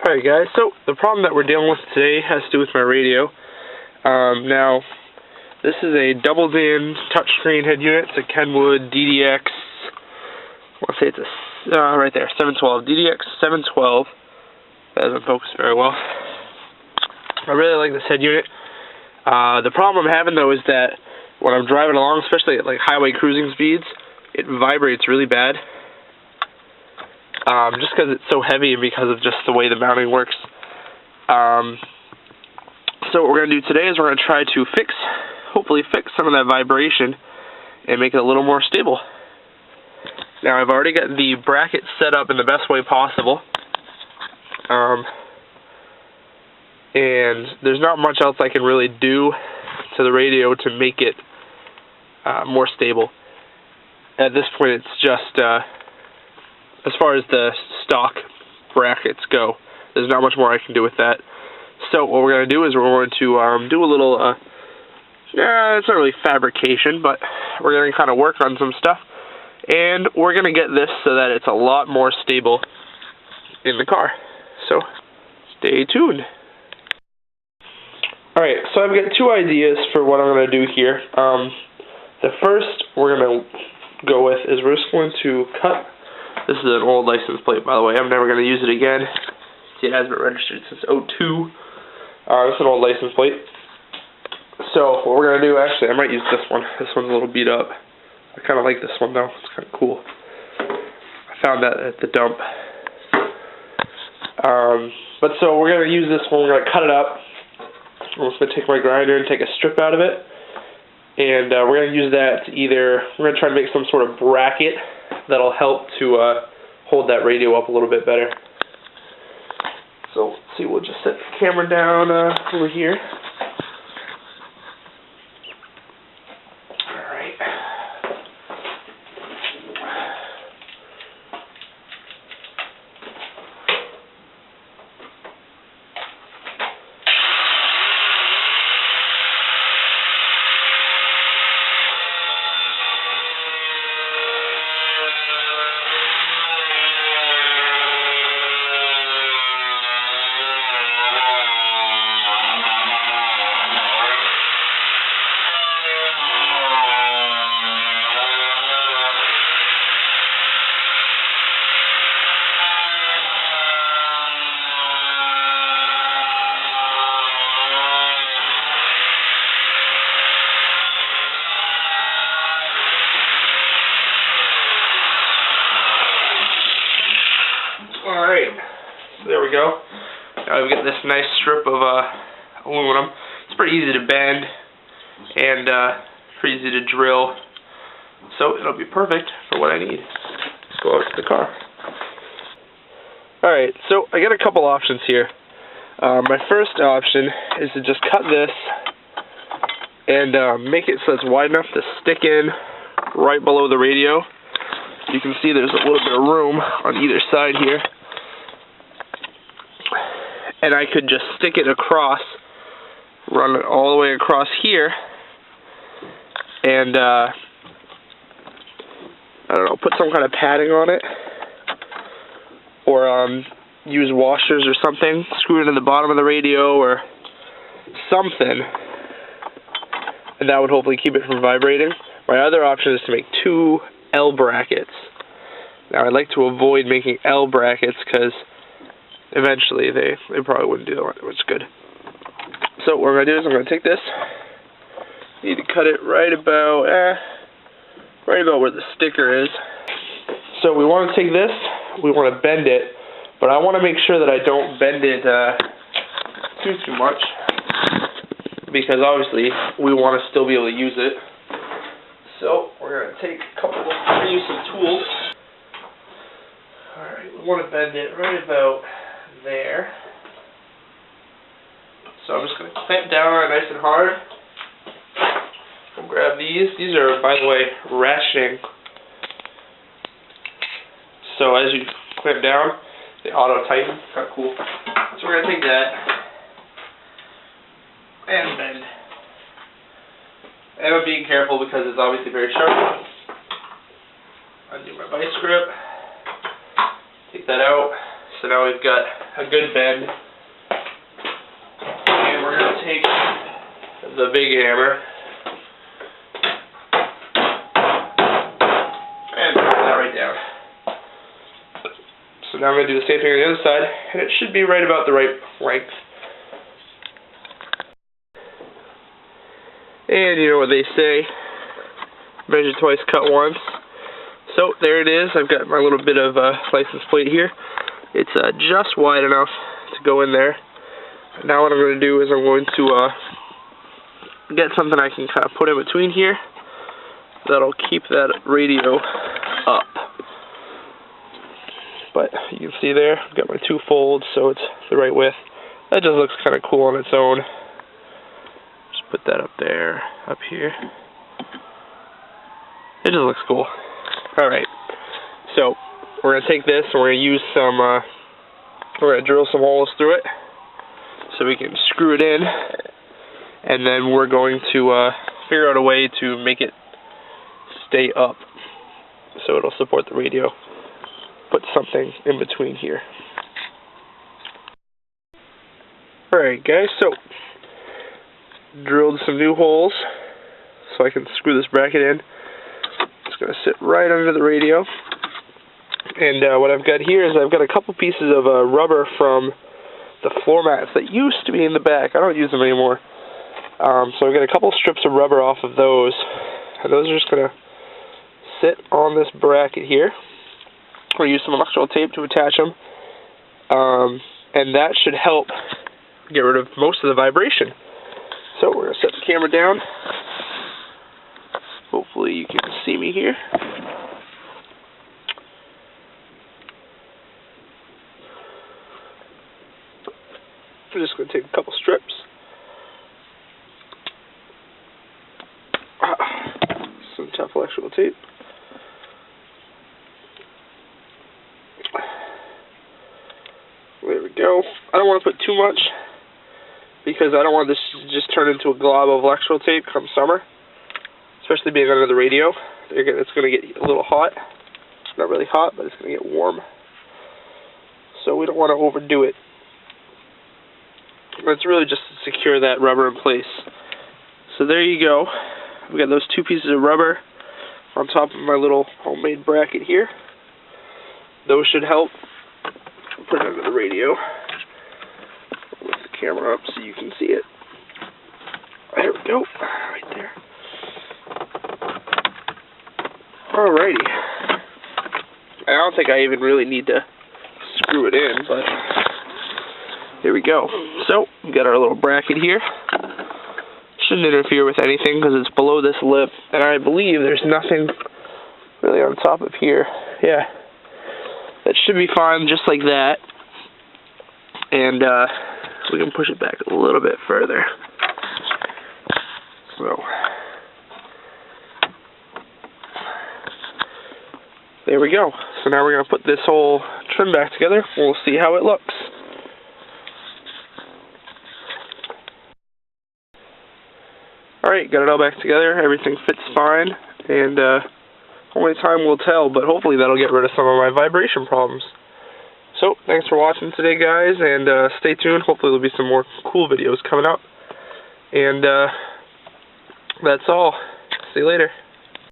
Alright guys, so the problem that we're dealing with today has to do with my radio. Now, this is a double-din touchscreen head unit. It's a Kenwood DDX, I want to say it's a, right there, 712, DDX 712. That doesn't focus very well. I really like this head unit. The problem I'm having though is that when I'm driving along, especially at like highway cruising speeds, it vibrates really bad. Just because it's so heavy and because of just the way the mounting works. So what we're going to do today is we're going to try to hopefully fix some of that vibration and make it a little more stable. Now I've already got the bracket set up in the best way possible. And there's not much else I can really do to the radio to make it more stable. At this point it's just, as far as the stock brackets go, there's not much more I can do with that. So what we're going to do is we're going to do a little, it's not really fabrication, but we're going to kind of work on some stuff. And we're going to get this so that it's a lot more stable in the car. So stay tuned. Alright, so I've got two ideas for what I'm going to do here. The first we're going to go with is we're just going to cut. This is an old license plate, by the way. I'm never going to use it again. See, it hasn't been registered since '02. This is an old license plate. So what we're going to do, actually, I might use this one. This one's a little beat up. I kind of like this one, though. It's kind of cool. I found that at the dump. But so we're going to use this one. We're going to cut it up. I'm just going to take my grinder and take a strip out of it. And we're going to use that to we're going to try to make some sort of bracket that'll help to hold that radio up a little bit better. So, let's see, we'll just set the camera down over here. Alright. Alright, so there we go. Now we've got this nice strip of aluminum. It's pretty easy to bend and pretty easy to drill, so it'll be perfect for what I need. Let's go out to the car. Alright, so I got a couple options here. My first option is to just cut this and make it so it's wide enough to stick in right below the radio. You can see there's a little bit of room on either side here. And I could just stick it across, run it all the way across here, and I don't know, put some kind of padding on it, or use washers or something, screw it in the bottom of the radio or something, and that would hopefully keep it from vibrating. My other option is to make two L brackets. Now I'd like to avoid making L brackets because eventually they probably wouldn't do that much good. So what I'm going to do is I'm going to take this, need to cut it right about where the sticker is. So we want to take this, we want to bend it, but I want to make sure that I don't bend it too much, because obviously we want to still be able to use it. So we're going to take use some tools. Alright, we want to bend it right about there. So I'm just going to clamp down on it nice and hard. I'll grab these. These are, by the way, ratcheting. So as you clamp down, they auto tighten. Kind of cool. So we're going to take that and bend. And I'm being careful because it's obviously very sharp. Undo my vice grip. Take that out. So now we've got a good bend. And we're going to take the big hammer and put that right down. So now I'm going to do the same thing on the other side, and it should be right about the right length. And you know what they say, measure twice, cut once. So there it is. I've got my little bit of license plate here. It's just wide enough to go in there. Now what I'm going to do is I'm going to get something I can kind of put in between here that'll keep that radio up. But you can see there, I've got my two folds, so it's the right width. That just looks kind of cool on its own. Just put that up there, up here. It just looks cool. Alright, so we're going to take this and we're going to use some, we're going to drill some holes through it so we can screw it in, and then we're going to figure out a way to make it stay up so it'll support the radio. Put something in between here. Alright guys, so drilled some new holes so I can screw this bracket in. It's going to sit right under the radio. And what I've got here is I've got a couple pieces of rubber from the floor mats that used to be in the back. I don't use them anymore. So I've got a couple strips of rubber off of those. And those are just going to sit on this bracket here. We're going to use some electrical tape to attach them. And that should help get rid of most of the vibration. So we're going to set the camera down. Hopefully you can see me here. I'm just going to take a couple strips. Some tough electrical tape. There we go. I don't want to put too much because I don't want this to just turn into a glob of electrical tape come summer. Especially being under the radio. It's going to get a little hot. Not really hot, but it's going to get warm. So we don't want to overdo it. But it's really just to secure that rubber in place. So there you go. We've got those two pieces of rubber on top of my little homemade bracket here. Those should help. Put it under the radio. Lift the camera up so you can see it. There we go. Right there. Alrighty. I don't think I even really need to screw it in, but here we go. So, we got our little bracket here. Shouldn't interfere with anything because it's below this lip, and I believe there's nothing really on top of here. Yeah. That should be fine just like that. And we can push it back a little bit further. So there we go. So now we're going to put this whole trim back together. We'll see how it looks. Alright, got it all back together. Everything fits fine. And only time will tell, but hopefully that'll get rid of some of my vibration problems. So, thanks for watching today, guys, and stay tuned. Hopefully there'll be some more cool videos coming up. And that's all. See you later.